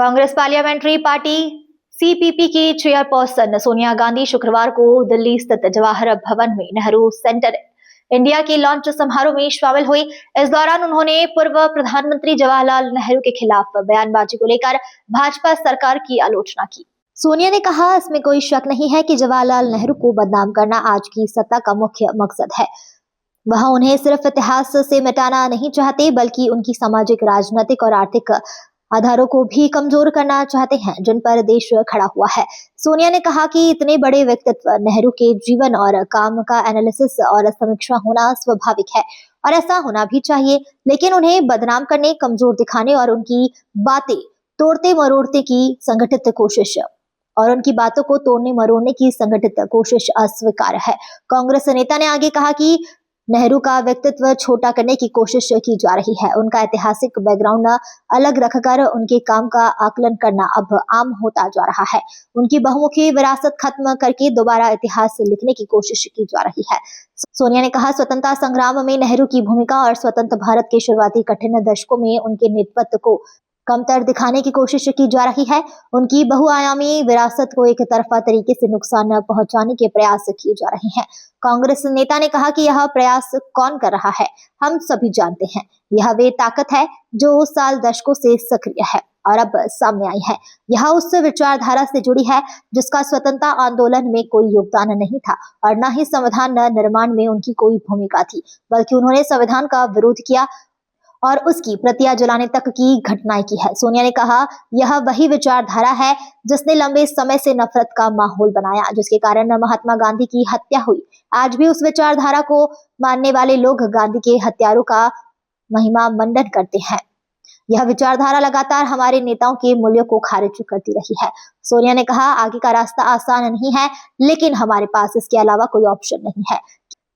Congress parliamentary party CPP की chairperson Sonia Gandhi शुक्रवार को दिल्ली स्थित जवाहर भवन में नेहरू सेंटर इंडिया के लॉन्च समारोह में शामिल हुई। इस दौरान उन्होंने पूर्व प्रधानमंत्री जवाहरलाल नेहरू के खिलाफ बयानबाजी को लेकर भाजपा सरकार की आलोचना की। सोनिया ने कहा, इसमें कोई शक नहीं है कि जवाहरलाल नेहरू को बदनाम करना आज की सत्ता का मुख्य मकसद है। वह उन्हें सिर्फ इतिहास से मिटाना नहीं चाहते, बल्कि उनकी सामाजिक, राजनीतिक और आर्थिक आधारों को भी कमजोर करना चाहते हैं, जिन पर देश खड़ा हुआ है। सोनिया ने कहा कि इतने बड़े व्यक्तित्व नेहरू के जीवन और काम का एनालिसिस और समीक्षा होना स्वाभाविक है और ऐसा होना भी चाहिए, लेकिन उन्हें बदनाम करने, कमजोर दिखाने और उनकी बातें तोड़ते मरोड़ते की संगठित कोशिश और उनकी बातों को तोड़ने मरोड़ने की संगठित कोशिश अस्वीकार्य है। कांग्रेस नेता ने आगे कहा कि नेहरू का व्यक्तित्व छोटा करने की कोशिश की जा रही है। उनका ऐतिहासिक बैकग्राउंड अलग रखकर उनके काम का आकलन करना अब आम होता जा रहा है। उनकी बहुमुखी विरासत खत्म करके दोबारा इतिहास लिखने की कोशिश की जा रही है। सोनिया ने कहा, स्वतंत्रता संग्राम में नेहरू की भूमिका और स्वतंत्र भारत के शुरुआती कठिन दशकों में उनके नेतृत्व को कमतर दिखाने की कोशिश की जा रही है। उनकी बहुआयामी विरासत को एक तरफा तरीके से नुकसान पहुंचाने के प्रयास किए जा रहे हैं। कांग्रेस नेता ने कहा कि यह प्रयास कौन कर रहा है, हम सभी जानते हैं। यह वे ताकत है जो साल दशकों से सक्रिय है और अब सामने आई है। यह उस विचारधारा से जुड़ी है जिसका स्वतंत्रता आंदोलन में कोई योगदान नहीं था और न ही संविधान निर्माण में उनकी कोई भूमिका थी, बल्कि उन्होंने संविधान का विरोध किया और उसकी प्रतियां जलाने तक की घटनाएं की है। सोनिया ने कहा, यह वही विचारधारा है जिसने लंबे समय से नफरत का माहौल बनाया, जिसके कारण महात्मा गांधी की हत्या हुई। आज भी उस विचारधारा को मानने वाले लोग गांधी के हत्यारों का महिमा मंडन करते हैं। यह विचारधारा लगातार हमारे नेताओं के मूल्यों को खारिज करती रही है। सोनिया ने कहा, आगे का रास्ता आसान नहीं है, लेकिन हमारे पास इसके अलावा कोई ऑप्शन नहीं है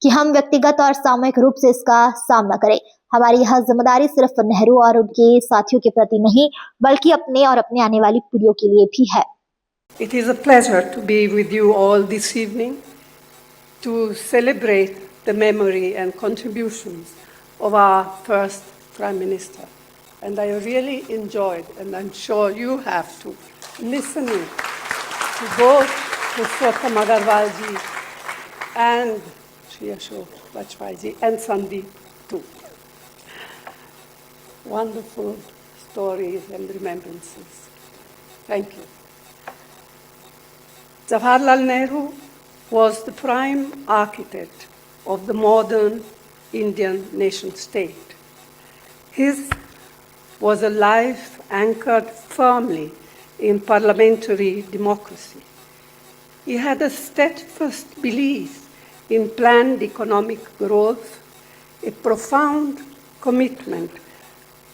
कि हम व्यक्तिगत और सामूहिक रूप से इसका सामना करें। हमारी यह जिम्मेदारी सिर्फ नेहरू और उनके साथियों के प्रति नहीं, बल्कि अपने और अपने आने वाली पीढ़ियों के लिए भी है। It is a pleasure to be with you all this evening to celebrate the memory and contributions of our first Prime Minister. And I really enjoyed, and I'm sure you have too, listening to both Purushottam Agarwalji and Shri Ashok Vajpayeeji and Sandeep too. Wonderful stories and remembrances. Thank you. Jawaharlal Nehru was the prime architect of the modern Indian nation state. His was a life anchored firmly in parliamentary democracy. He had a steadfast belief in planned economic growth, a profound commitment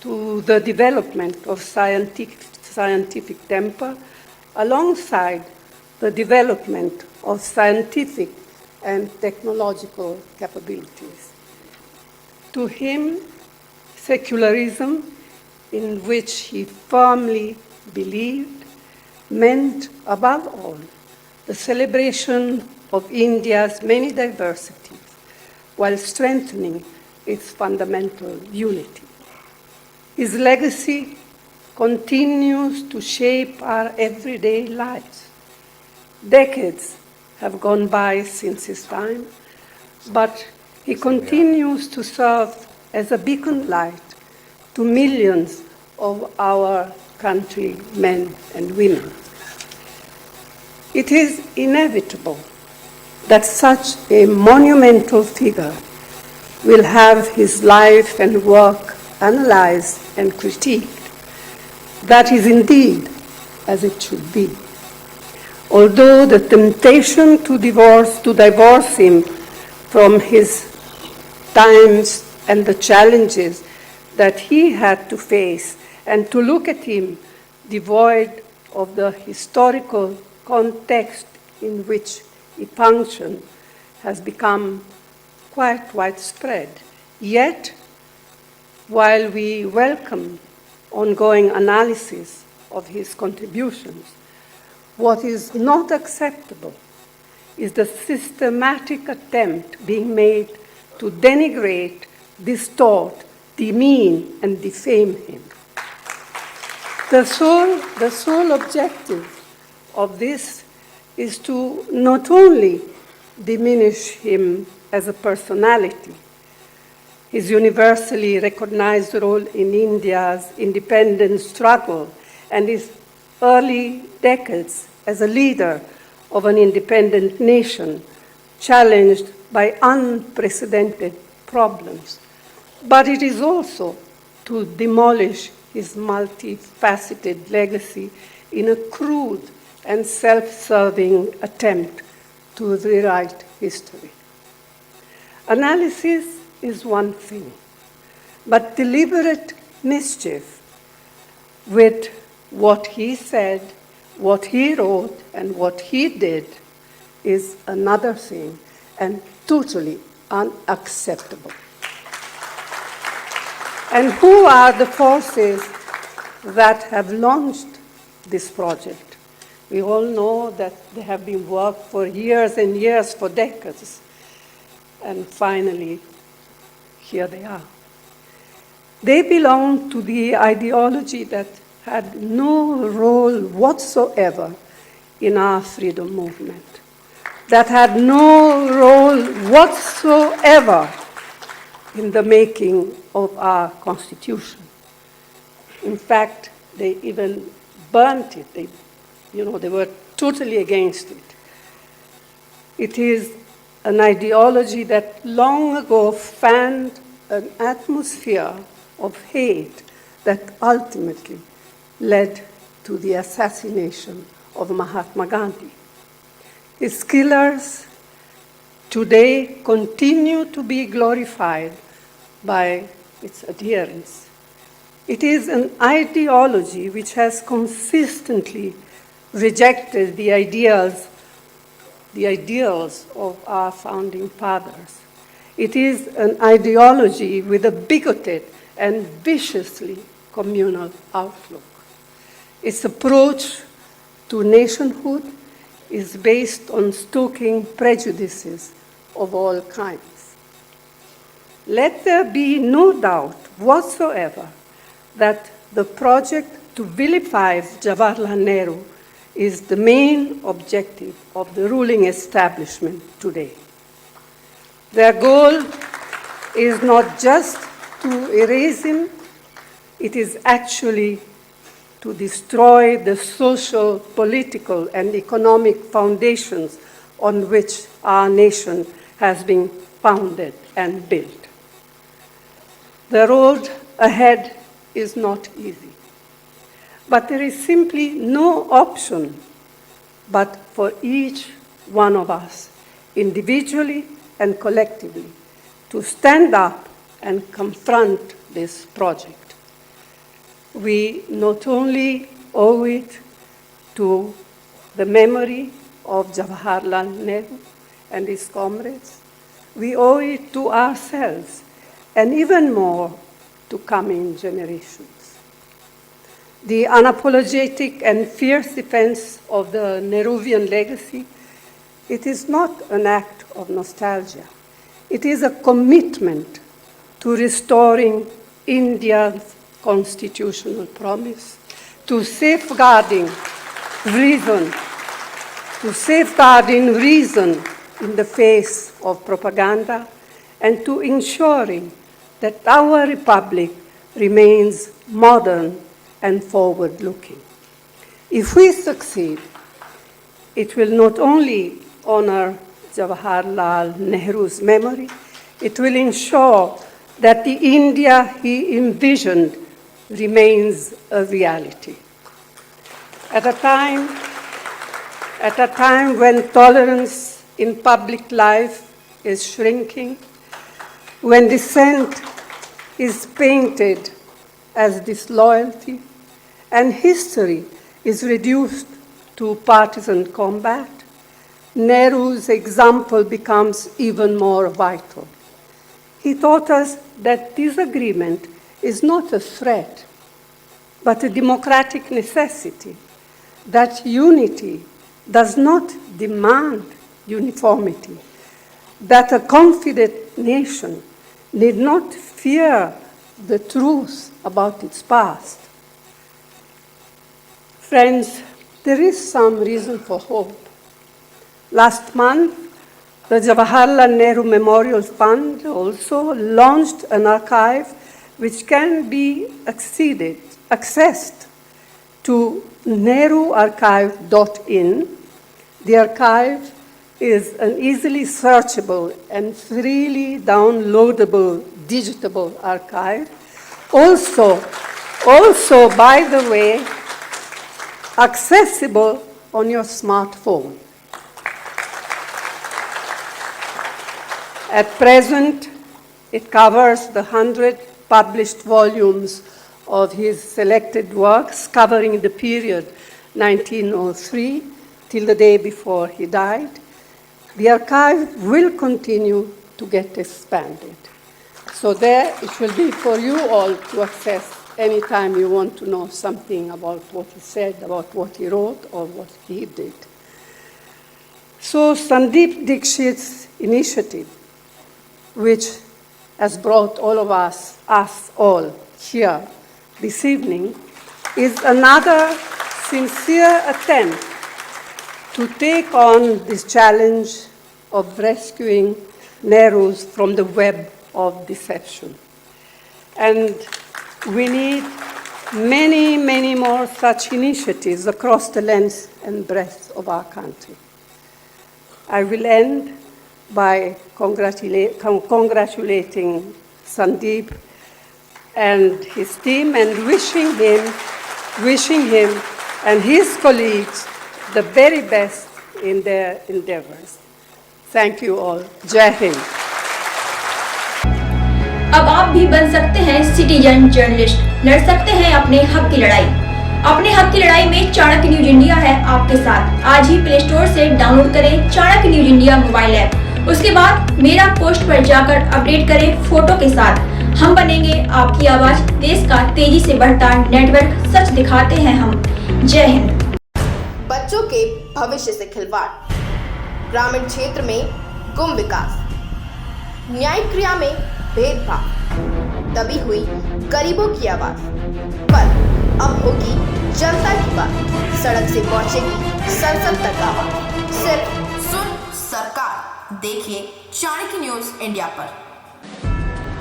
to the development of scientific temper, alongside the development of scientific and technological capabilities. To him, secularism, in which he firmly believed, meant above all the celebration of India's many diversities while strengthening its fundamental unity. His legacy continues to shape our everyday lives. Decades have gone by since his time, but he continues to serve as a beacon light to millions of our countrymen and women. It is inevitable that such a monumental figure will have his life and work analyzed and critiqued. That is indeed as it should be. Although the temptation to divorce him from his times and the challenges that he had to face, and to look at him devoid of the historical context in which he functioned, has become quite widespread. Yet, while we welcome ongoing analysis of his contributions, what is not acceptable is the systematic attempt being made to denigrate, distort, demean, and defame him. The sole objective of this is to not only diminish him as a personality, his universally recognized role in India's independence struggle, and his early decades as a leader of an independent nation challenged by unprecedented problems, but it is also to demolish his multifaceted legacy in a crude and self-serving attempt to rewrite history. Analysis is one thing, but deliberate mischief with what he said, what he wrote, and what he did is another thing and totally unacceptable. And who are the forces that have launched this project? We all know that they have been working for years and years, for decades, and finally, here they are. They belong to the ideology that had no role whatsoever in our freedom movement, that had no role whatsoever in the making of our Constitution. In fact, they even burnt it. They were totally against it. It is an ideology that long ago fanned an atmosphere of hate that ultimately led to the assassination of Mahatma Gandhi. His killers today continue to be glorified by its adherents. It is an ideology which has consistently rejected the ideals of our founding fathers. It is an ideology with a bigoted and viciously communal outlook. Its approach to nationhood is based on stoking prejudices of all kinds. Let there be no doubt whatsoever that the project to vilify Jawaharlal Nehru is the main objective of the ruling establishment today. Their goal is not just to erase him, it is actually to destroy the social, political, and economic foundations on which our nation has been founded and built. The road ahead is not easy, but there is simply no option but for each one of us, individually and collectively, to stand up and confront this project. We not only owe it to the memory of Jawaharlal Nehru and his comrades, we owe it to ourselves, and even more to coming generations. The unapologetic and fierce defense of the Nehruvian legacy, it is not an act of nostalgia. It is a commitment to restoring India's constitutional promise, to safeguarding reason in the face of propaganda, and to ensuring that our republic remains modern and forward-looking. If we succeed, it will not only honor Jawaharlal Nehru's memory, it will ensure that the India he envisioned remains a reality. At a time when tolerance in public life is shrinking, when dissent is painted as disloyalty, and history is reduced to partisan combat, Nehru's example becomes even more vital. He taught us that disagreement is not a threat, but a democratic necessity, that unity does not demand uniformity, that a confident nation need not fear the truth about its past. Friends, there is some reason for hope. Last month, the Jawaharlal Nehru Memorial Fund also launched an archive which can be accessed to nehruarchive.in. The archive is an easily searchable and freely downloadable digital archive. Also, by the way, accessible on your smartphone. At present, it covers the 100 published volumes of his selected works covering the period 1903 till the day before he died. The archive will continue to get expanded. So there it will be for you all to access anytime you want to know something about what he said, about what he wrote, or what he did. So Sandeep Dixit's initiative, which has brought all of us all here this evening, is another sincere attempt to take on this challenge of rescuing Nehrus from the web of deception. And we need many, many more such initiatives across the length and breadth of our country. I will end by congratulating Sandeep and his team and wishing him and his colleagues the very best in their endeavors. Thank you all. Jai Hind. अब आप भी बन सकते हैं citizen journalist, लड़ सकते हैं अपने हक की लड़ाई। अपने हक की लड़ाई में चाणक्य न्यूज इंडिया है आपके साथ। आज ही प्ले स्टोर से डाउनलोड करें Chanakya news India mobile app. उसके बाद मेरा पोस्ट पर जाकर अपडेट करें फोटो के साथ। हम बनेंगे आपकी आवाज, देश का तेजी से बढ़ता नेटवर्क, सच दिखाते हैं हम। जय हिंद। बच्चों के भविष्य से खिलवाड़, ग्रामीण क्षेत्र में गुम विकास, न्यायिक क्रिया में भेदभाव, दबी हुई गरीबों की आवाज, पर अब होगी जनता की बात। सड़क से पहुंचेगी संसद तक आवाज। सिर्फ सुन सरकार, देखिए चाणक्य न्यूज इंडिया पर।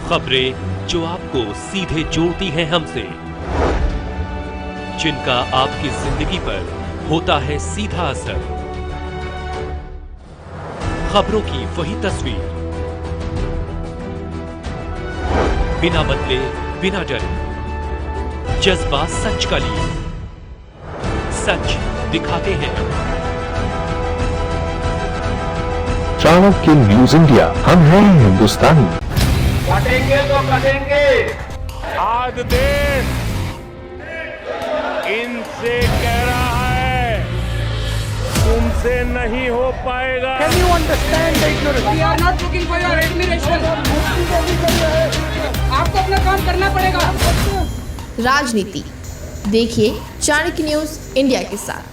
खबरें जो आपको सीधे जोड़ती हैं हमसे, जिनका आपकी जिंदगी पर होता है सीधा असर। खबरों की वही तस्वीर, बिना बदले, बिना डरे, जज्बा सच का लिए, सच दिखाते हैं। चाणक्य न्यूज इंडिया, हम हैं हिंदुस्तानी। कटेंगे तो कटेंगे। आज देश इनसे कह रहा है तुमसे नहीं हो पाएगा। Can you understand the ignorance? We are not looking for your admiration. आपको अपना काम करना पड़ेगा। राजनीति देखिए चाणक्य न्यूज इंडिया के साथ।